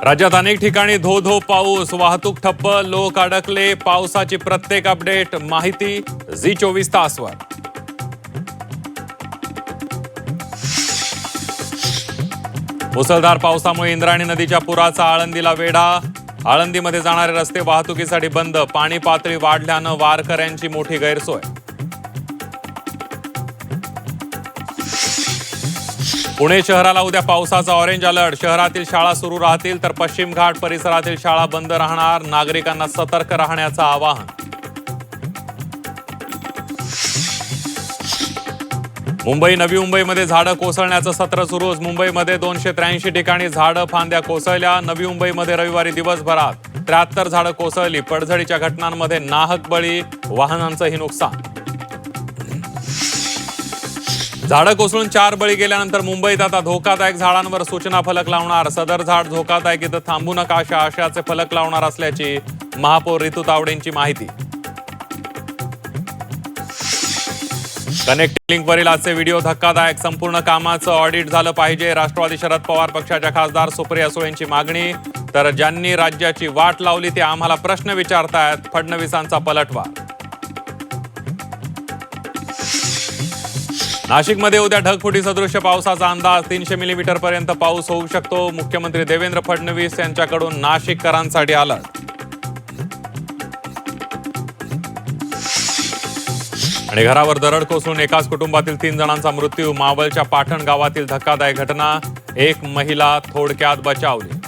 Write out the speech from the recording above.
राज्यात अनेक ठिकाणी धो धो पाऊस, वाहतूक ठप्प, लोक अडकले. पावसाची प्रत्येक अपडेट माहिती झी 24 तासवर. मुसळधार पावसामुळे इंद्रायणी नदीच्या पुराचा आळंदीला वेढा. आळंदीमध्ये जाणारे रस्ते वाहतुकीसाठी बंद. पाणी पातळी वाढल्यानं वारकऱ्यांची मोठी गैरसोय. पुणे शहराला उद्या पावसाचा ऑरेंज अलर्ट. शहरातील शाळा सुरू राहतील तर पश्चिम घाट परिसरातील शाळा बंद राहणार. नागरिकांना सतर्क राहण्याचं आवाहन. मुंबई नवी मुंबईमध्ये झाडं कोसळण्याचं सत्र सुरूच. मुंबईमध्ये 283 ठिकाणी झाडं फांद्या कोसळल्या. नवी मुंबईमध्ये रविवारी दिवसभरात 73 झाडं कोसळली. पडझडीच्या घटनांमध्ये नाहक बळी, वाहनांचंही नुकसान. झाडं कोसळून 4 बळी गेल्यानंतर मुंबईत आता धोकादायक झाडांवर सूचना फलक लावणार. सदर झाड धोकादायक, इथं थांबू नका अशा आशयाचे फलक लावणार असल्याची महापौर रितू तावडेंची माहिती. कनेक्टिंग लिंकवरील आजचे व्हिडिओ धक्कादायक. संपूर्ण कामाचं ऑडिट झालं पाहिजे. राष्ट्रवादी शरद पवार पक्षाच्या खासदार सुप्रिया सुळेंची मागणी. तर ज्यांनी राज्याची वाट लावली ते आम्हाला प्रश्न विचारतायत. फडणवीसांचा पलटवार. नाशिकमध्ये उद्या ढगफुटी सदृश्य पावसाचा अंदाज. 300 मिलीमीटर पर्यंत पाऊस होऊ शकतो. मुख्यमंत्री देवेंद्र फडणवीस यांच्याकडून नाशिककरांसाठी अलर्ट. आणि घरावर दरड कोसळून एकाच कुटुंबातील 3 जणांचा मृत्यू. मावळच्या पाटण गावातील धक्कादायक घटना. एक महिला थोडक्यात बचावली.